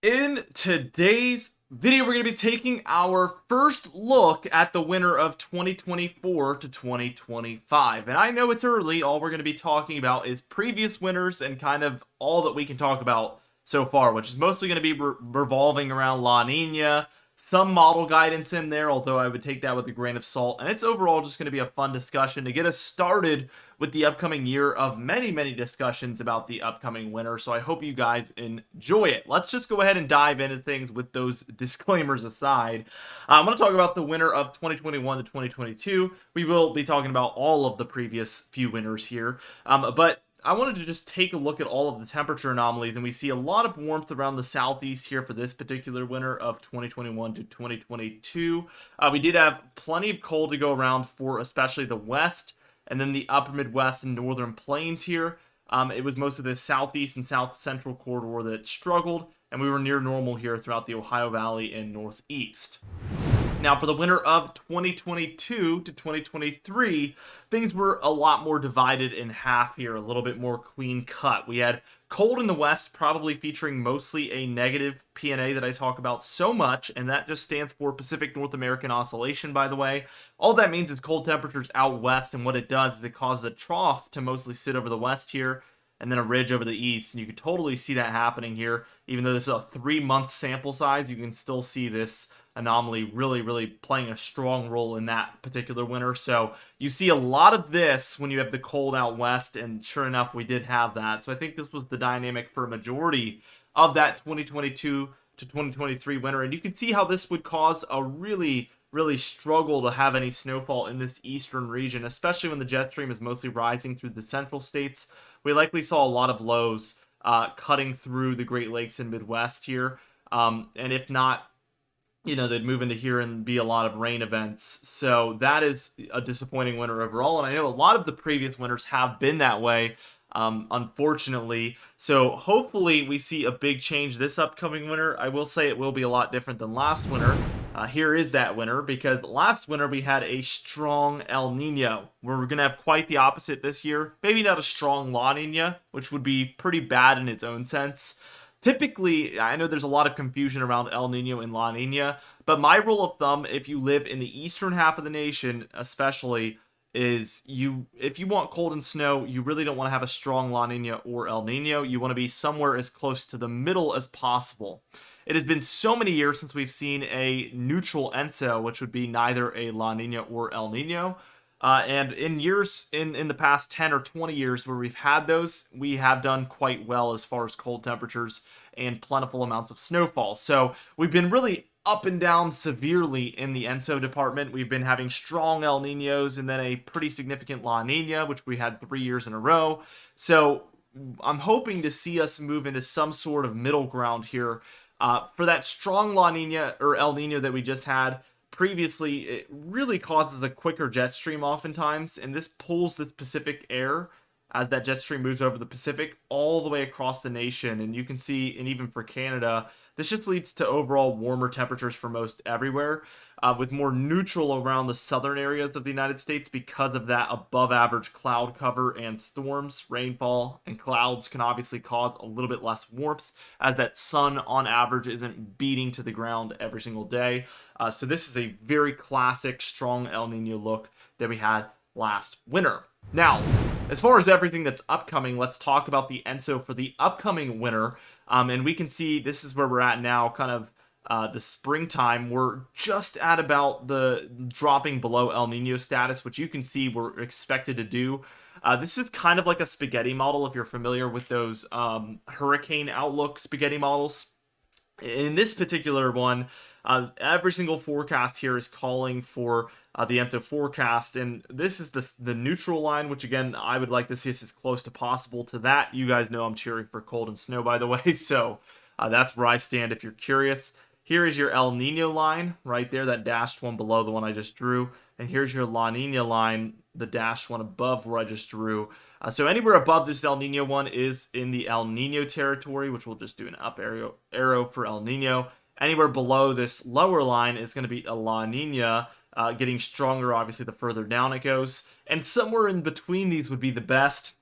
In today's video, we're going to be taking our first look at the winter of 2024 to 2025. And I know it's early. All we're going to be talking about is previous winters and kind of all that we can talk about so far, which is mostly going to be revolving around La Nina, some model guidance in there, although I would take that with a grain of salt. And it's overall just going to be a fun discussion to get us started with the upcoming year of many discussions about the upcoming winter. So I hope you guys enjoy it. Let's just go ahead and dive into things with those disclaimers aside. I'm going to talk about the winter of 2021 to 2022. We will be talking about all of the previous few winters here, but I wanted to just take a look at all of the temperature anomalies, and we see a lot of warmth around the southeast here for this particular winter of 2021 to 2022. We did have plenty of cold to go around for especially the west, and then the upper Midwest and northern plains here. It was most of the southeast and south central corridor that struggled, and we were near normal here throughout the Ohio Valley and northeast. Now, for the winter of 2022 to 2023, things were a lot more divided in half here, a little bit more clean cut. We had cold in the west, probably featuring mostly a negative PNA that I talk about so much, and that just stands for Pacific North American Oscillation, by the way. All that means is cold temperatures out west, and what it does is it causes a trough to mostly sit over the west here, and then a ridge over the east, and you can totally see that happening here. Even though this is a 3-month sample size, you can still see this anomaly really playing a strong role in that particular winter. So you see a lot of this when you have the cold out west, and sure enough, we did have that. So I think this was the dynamic for a majority of that 2022 to 2023 winter, and you can see how this would cause a really struggle to have any snowfall in this eastern region, especially when the jet stream is mostly rising through the central states. We likely saw a lot of lows cutting through the Great Lakes and Midwest here, and if not, they'd move into here and be a lot of rain events. So that is a disappointing winter overall, and I know a lot of the previous winters have been that way, unfortunately. So hopefully we see a big change this upcoming winter. I will say it will be a lot different than last winter. Here is that winter, because last winter we had a strong El Nino, where we're going to have quite the opposite this year. Maybe not a strong La Nina, which would be pretty bad in its own sense. Typically, I know there's a lot of confusion around El Nino and La Nina, but my rule of thumb, if you live in the eastern half of the nation especially, is if you want cold and snow, you really don't want to have a strong La Nina or El Nino. You want to be somewhere as close to the middle as possible. It has been so many years since we've seen a neutral ENSO, which would be neither a La Nina or El Nino. And in years, in the past 10 or 20 years where we've had those, we have done quite well as far as cold temperatures and plentiful amounts of snowfall. So we've been really up and down severely in the ENSO department. We've been having strong El Ninos and then a pretty significant La Nina, which we had 3 years in a row. So I'm hoping to see us move into some sort of middle ground here. For that strong La Nina or El Nino that we just had previously, it really causes a quicker jet stream oftentimes, and this pulls this Pacific air as that jet stream moves over the Pacific all the way across the nation. And you can see, and even for Canada, this just leads to overall warmer temperatures for most everywhere, with more neutral around the southern areas of the United States because of that above average cloud cover and storms. Rainfall and clouds can obviously cause a little bit less warmth, as that sun on average isn't beating to the ground every single day. So this is a very classic strong El Nino look that we had last winter. Now, as far as everything that's upcoming, let's talk about the ENSO for the upcoming winter. And we can see this is where we're at now, kind of the springtime. We're just at about the dropping below El Nino status, which you can see we're expected to do. This is kind of like a spaghetti model, if you're familiar with those hurricane outlook spaghetti models. In this particular one, every single forecast here is calling for the ENSO forecast, and this is the neutral line, which again, I would like to see us as close to possible to that. You guys know I'm cheering for cold and snow, by the way, so that's where I stand if you're curious. Here is your El Nino line right there, that dashed one below the one I just drew, and here's your La Nina line, the dashed one above where I just drew. So anywhere above this El Nino one is in the El Nino territory, which we'll just do an up arrow for El Nino. Anywhere below this lower line is going to be a La Nina, getting stronger, obviously, the further down it goes. And somewhere in between these would be the best.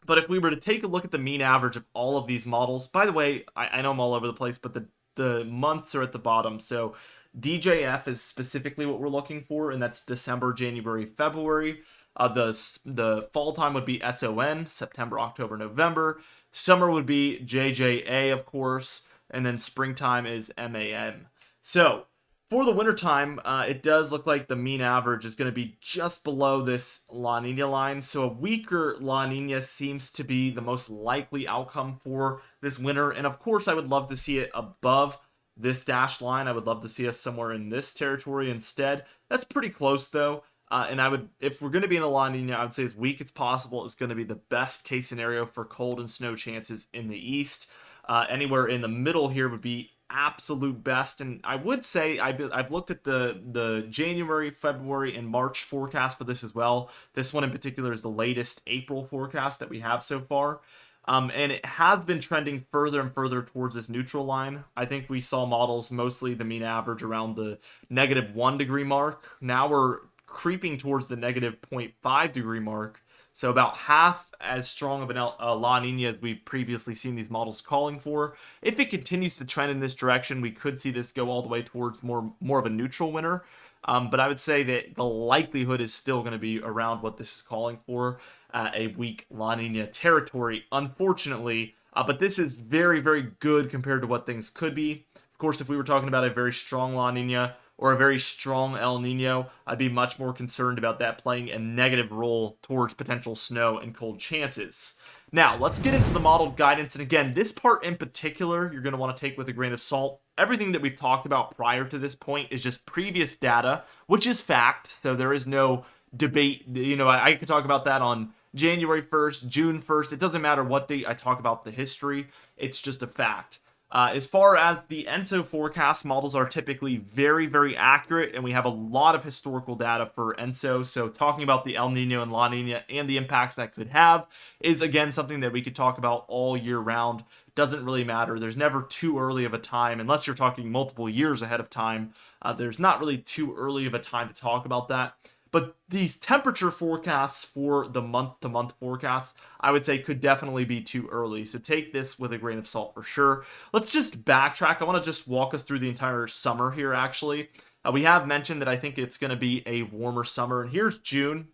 But if we were to take a look at the mean average of all of these models, by the way, I know I'm all over the place, but the months are at the bottom. So DJF is specifically what we're looking for, and that's December, January, February. The fall time would be SON, September, October, November. Summer would be JJA, of course, and then springtime is MAM. So for the wintertime, it does look like the mean average is going to be just below this La Nina line. So a weaker La Nina seems to be the most likely outcome for this winter. And of course, I would love to see it above this dashed line. I would love to see us somewhere in this territory instead. That's pretty close though. And I would, if we're going to be in a La Nina, I would say as weak as possible is going to be the best case scenario for cold and snow chances in the east. Anywhere in the middle here would be absolute best. And I would say I've looked at the January, February, and March forecast for this as well. This one in particular is the latest April forecast that we have so far. And it has been trending further and further towards this neutral line. I think we saw models, mostly the mean average, around the -1 degree mark. Now we're creeping towards the -0.5 degree mark. So about half as strong of a La Nina as we've previously seen these models calling for. If it continues to trend in this direction, we could see this go all the way towards more of a neutral winter. But I would say that the likelihood is still going to be around what this is calling for, a weak La Nina territory, unfortunately. But this is very, very good compared to what things could be. Of course, if we were talking about a very strong La Nina or a very strong El Nino, I'd be much more concerned about that playing a negative role towards potential snow and cold chances. Now, let's get into the modeled guidance. And again, this part in particular, you're going to want to take with a grain of salt. Everything that we've talked about prior to this point is just previous data, which is fact. So there is no debate. You know, I could talk about that on January 1st, June 1st. It doesn't matter what date I talk about the history. It's just a fact. As far as the ENSO forecast, models are typically very, very accurate, and we have a lot of historical data for ENSO. So talking about the El Nino and La Nina and the impacts that could have is, again, something that we could talk about all year round. Doesn't really matter. There's never too early of a time, unless you're talking multiple years ahead of time. There's not really too early of a time to talk about that. But these temperature forecasts for the month-to-month forecasts, I would say could definitely be too early. So take this with a grain of salt for sure. Let's just backtrack. I want to just walk us through the entire summer here, actually. We have mentioned that I think it's going to be a warmer summer. And here's June.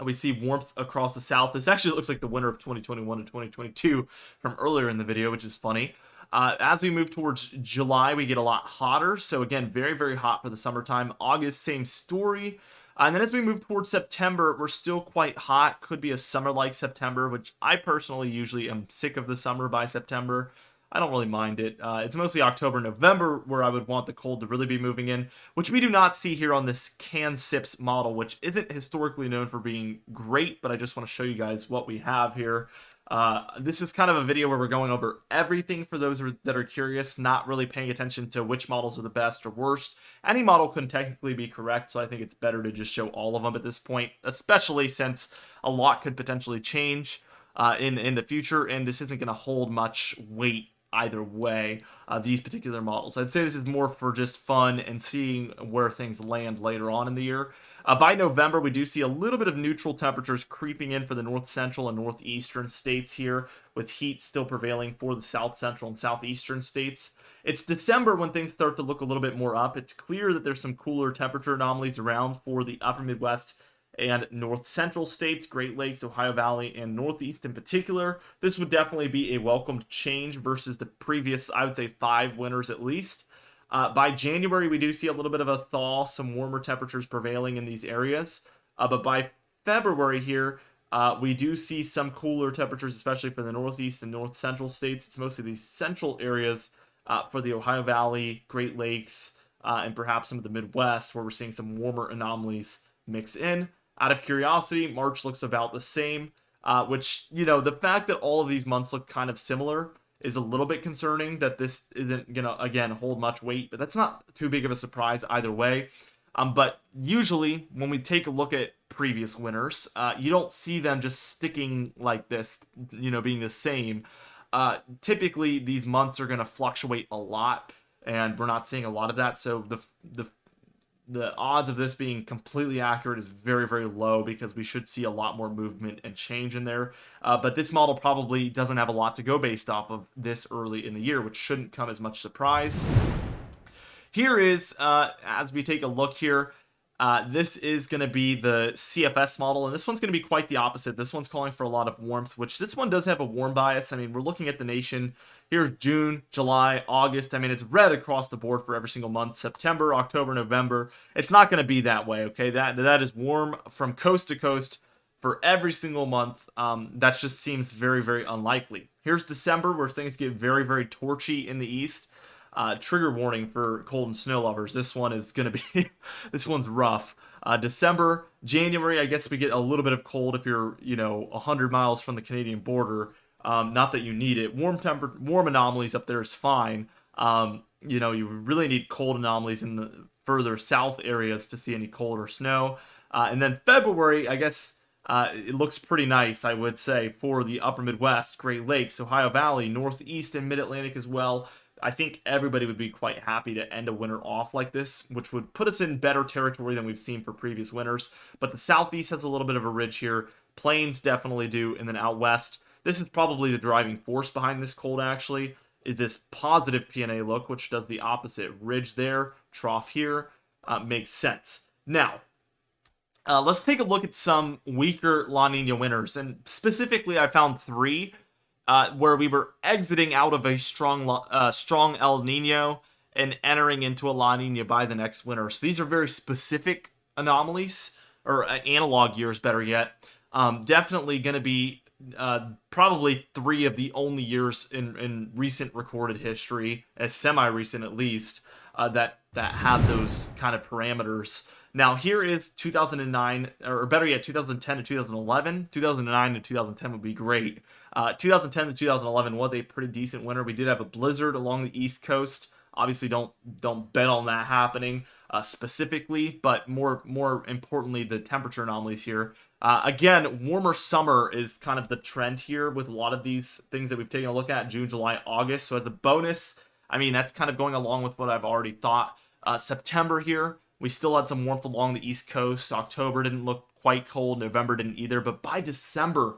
We see warmth across the south. This actually looks like the winter of 2021 and 2022 from earlier in the video, which is funny. As we move towards July, we get a lot hotter. So again, very, very hot for the summertime. August, same story. And then as we move towards September, we're still quite hot. Could be a summer-like September, which I personally usually am sick of the summer by September. I don't really mind it. It's mostly October, November where I would want the cold to really be moving in, which we do not see here on this CanSIPS model, which isn't historically known for being great, but I just want to show you guys what we have here. This is kind of a video where we're going over everything for those that are curious, not really paying attention to which models are the best or worst. Any model can technically be correct, so I think it's better to just show all of them at this point, especially since a lot could potentially change in the future, and this isn't going to hold much weight either way, these particular models. I'd say this is more for just fun and seeing where things land later on in the year. By November, we do see a little bit of neutral temperatures creeping in for the north central and northeastern states here, with heat still prevailing for the south central and southeastern states. It's December when things start to look a little bit more up. It's clear that there's some cooler temperature anomalies around for the upper Midwest and north central states, Great Lakes, Ohio Valley, and Northeast in particular. This would definitely be a welcomed change versus the previous, I would say, 5 winters at least. By January, we do see a little bit of a thaw, some warmer temperatures prevailing in these areas. But by February here, we do see some cooler temperatures, especially for the northeast and north central states. It's mostly these central areas for the Ohio Valley, Great Lakes, and perhaps some of the Midwest, where we're seeing some warmer anomalies mix in. Out of curiosity, March looks about the same, which, you know, the fact that all of these months look kind of similar is a little bit concerning, that this isn't going to, again, hold much weight, but that's not too big of a surprise either way. But usually when we take a look at previous winters, you don't see them just sticking like this, you know, being the same. Typically these months are going to fluctuate a lot, and we're not seeing a lot of that. So the the odds of this being completely accurate is very, very low because we should see a lot more movement and change in there. But this model probably doesn't have a lot to go based off of this early in the year, which shouldn't come as much surprise. Here is, as we take a look here, this is going to be the CFS model, and this one's going to be quite the opposite. This one's calling for a lot of warmth, which this one does have a warm bias. I mean, we're looking at the nation. Here's June, July, August. I mean, it's red across the board for every single month. September, October, November. It's not going to be that way, okay? That is warm from coast to coast for every single month. That just seems very, very unlikely. Here's December, where things get very, very torchy in the east. Trigger warning for cold and snow lovers. This one is going to be, this one's rough. December, January, I guess we get a little bit of cold if you're, 100 miles from the Canadian border. Not that you need it. Warm anomalies up there is fine. You really need cold anomalies in the further south areas to see any cold or snow. And then February, I guess, it looks pretty nice, I would say, for the upper Midwest, Great Lakes, Ohio Valley, Northeast, and Mid-Atlantic as well. I think everybody would be quite happy to end a winter off like this, which would put us in better territory than we've seen for previous winters. But the Southeast has a little bit of a ridge here. Plains definitely do. And then out west, this is probably the driving force behind this cold, actually, is this positive PNA look, which does the opposite. Ridge there, trough here. Makes sense. Now, let's take a look at some weaker La Nina winters. And specifically, I found three. Where we were exiting out of a strong El Nino and entering into a La Nina by the next winter. So these are very specific anomalies, or analog years, better yet. Definitely going to be probably three of the only years in recent recorded history, as semi-recent at least, that have those kind of parameters. Now, here is 2009, or better yet, 2010 to 2011. 2009 to 2010 would be great. 2010 to 2011 was a pretty decent winter. We did have a blizzard along the East Coast. Obviously, don't bet on that happening specifically, but more importantly, the temperature anomalies here. Again, warmer summer is kind of the trend here with a lot of these things that we've taken a look at, June, July, August. So as a bonus, I mean, that's kind of going along with what I've already thought. September here, we still had some warmth along the East Coast. October didn't look quite cold. November didn't either. But by December,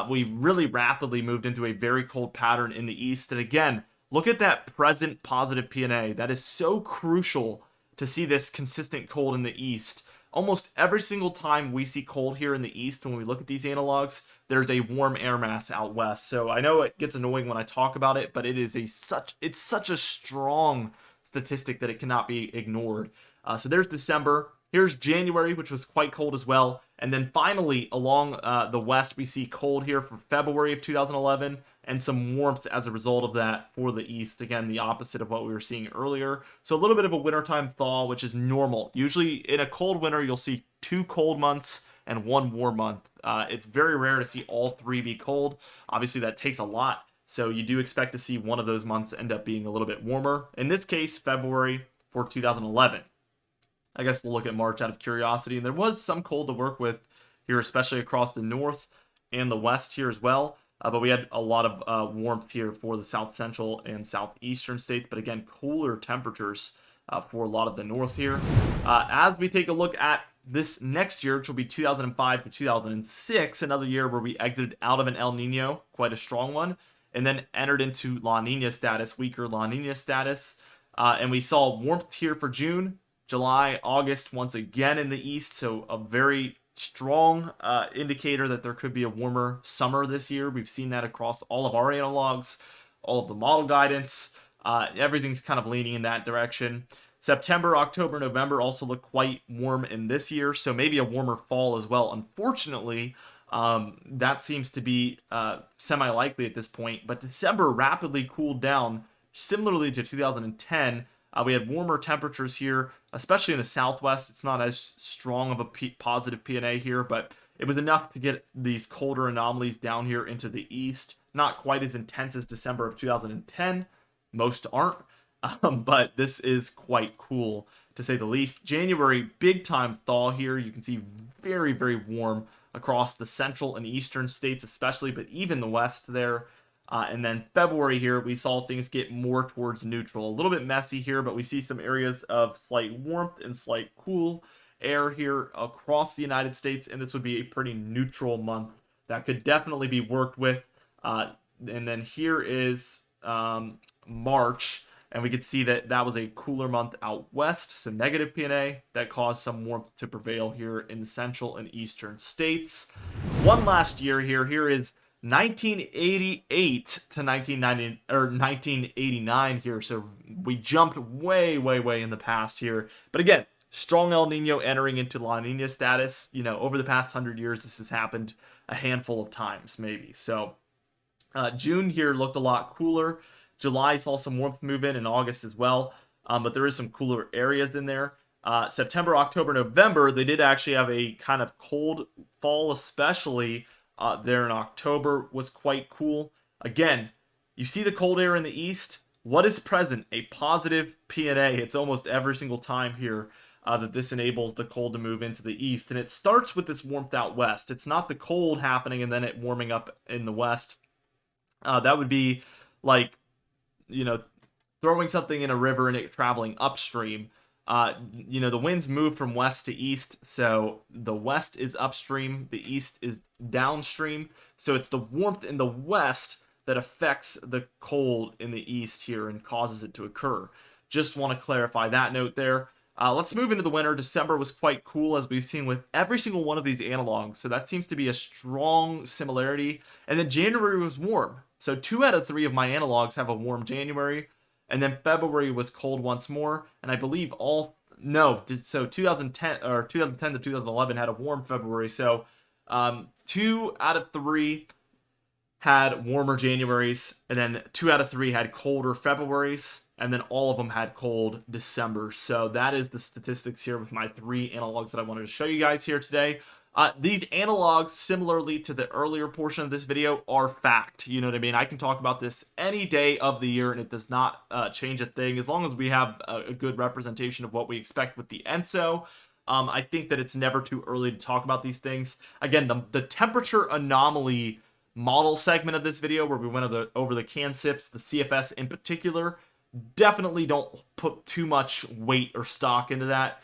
we really rapidly moved into a very cold pattern in the East. And again, look at that present positive PNA. That is so crucial to see this consistent cold in the East. Almost every single time we see cold here in the East, when we look at these analogs, there's a warm air mass out west. So I know it gets annoying when I talk about it, but it is it's such a strong statistic that it cannot be ignored. So there's December. Here's January, which was quite cold as well. And then finally, along the west, we see cold here for February of 2011 and some warmth as a result of that for the east. Again, the opposite of what we were seeing earlier. So a little bit of a wintertime thaw, which is normal. Usually in a cold winter, you'll see 2 cold months and 1 warm month. It's very rare to see all 3 be cold. Obviously, that takes a lot. So you do expect to see one of those months end up being a little bit warmer. In this case, February for 2011. I guess we'll look at March out of curiosity. And there was some cold to work with here, especially across the north and the west here as well. But we had a lot of warmth here for the south central and southeastern states. But again, cooler temperatures for a lot of the north here. As we take a look at this next year, which will be 2005 to 2006, another year where we exited out of an El Nino, quite a strong one, and then entered into La Nina status, weaker La Nina status. And we saw warmth here for June, July, August, once again in the east, so a very strong indicator that there could be a warmer summer this year. We've seen that across all of our analogs, all of the model guidance. Everything's kind of leaning in that direction. September, October, November also look quite warm in this year, so maybe a warmer fall as well. Unfortunately, that seems to be semi-likely at this point, but December rapidly cooled down, similarly to 2010. We had warmer temperatures here, especially in the southwest. It's not as strong of a positive PNA here, but it was enough to get these colder anomalies down here into the east. Not quite as intense as December of 2010. Most aren't, but this is quite cool, to say the least. January, big time thaw here. You can see very, very warm across the central and eastern states especially, but even the west there. And then February here, we saw things get more towards neutral. A little bit messy here, but we see some areas of slight warmth and slight cool air here across the United States, and this would be a pretty neutral month that could definitely be worked with. And then here is March, and we could see that that was a cooler month out west, so negative PNA that caused some warmth to prevail here in the central and eastern states. One last year here. Here is 1988 to 1990 or 1989 here, so we jumped way in the past here. But again, strong El Nino entering into La Nina status. You know, over the past 100 years, this has happened a handful of times, maybe. So June here looked a lot cooler. July saw some warmth move in, and August as well. But there is some cooler areas in there. September, October, November, they did actually have a kind of cold fall, especially there in October was quite cool. Again, you see the cold air in the east. What is present? A positive PNA. It's almost every single time here that this enables the cold to move into the east. And it starts with this warmth out west. It's not the cold happening and then it warming up in the west. That would be like, you know, throwing something in a river and it traveling upstream. You know, the winds move from west to east, so the west is upstream, the east is downstream. So it's the warmth in the west that affects the cold in the east here and causes it to occur. Just want to clarify that note there. Let's move into the winter. December was quite cool, as we've seen with every single one of these analogs. So that seems to be a strong similarity. And then January was warm. So 2 out of 3 of my analogs have a warm January. And then February was cold once more. And I believe so 2010 to 2011 had a warm February. So 2 out of 3 had warmer Januaries, and then 2 out of 3 had colder Februaries, and then all of them had cold December. So that is the statistics here with my 3 analogs that I wanted to show you guys here today. These analogs, similarly to the earlier portion of this video, are fact. You know what I mean? I can talk about this any day of the year, and it does not change a thing as long as we have a good representation of what we expect with the ENSO. I think that it's never too early to talk about these things. Again, the temperature anomaly model segment of this video, where we went over the CANSIPs, the CFS in particular, definitely don't put too much weight or stock into that.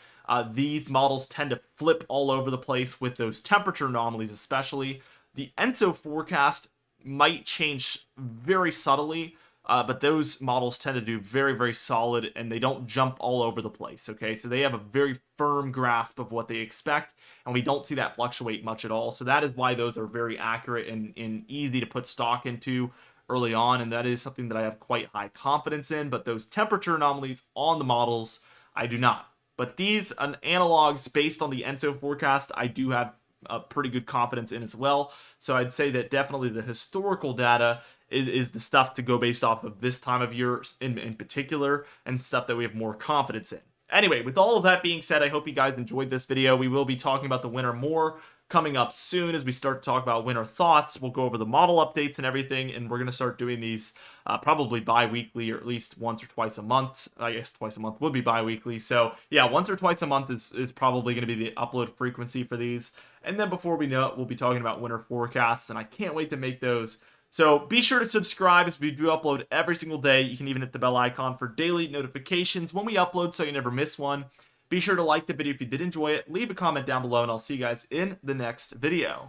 These models tend to flip all over the place with those temperature anomalies, especially. The ENSO forecast might change very subtly, but those models tend to do very solid, and they don't jump all over the place, okay? So they have a very firm grasp of what they expect, and we don't see that fluctuate much at all. So that is why those are very accurate and easy to put stock into early on, and that is something that I have quite high confidence in. But those temperature anomalies on the models, I do not. But these analogs based on the ENSO forecast, I do have a pretty good confidence in as well. So I'd say that definitely the historical data is the stuff to go based off of this time of year in particular, and stuff that we have more confidence in. Anyway, with all of that being said, I hope you guys enjoyed this video. We will be talking about the winter more coming up soon as we start to talk about winter thoughts. We'll go over the model updates and everything, and we're going to start doing these probably bi-weekly, or at least once or twice a month. I guess twice a month would be bi-weekly. So yeah, once or twice a month is probably going to be the upload frequency for these. And then before we know it, we'll be talking about winter forecasts, and I can't wait to make those. So be sure to subscribe, as we do upload every single day. You can even hit the bell icon for daily notifications when we upload, so you never miss one. Be sure to like the video if you did enjoy it, leave a comment down below, and I'll see you guys in the next video.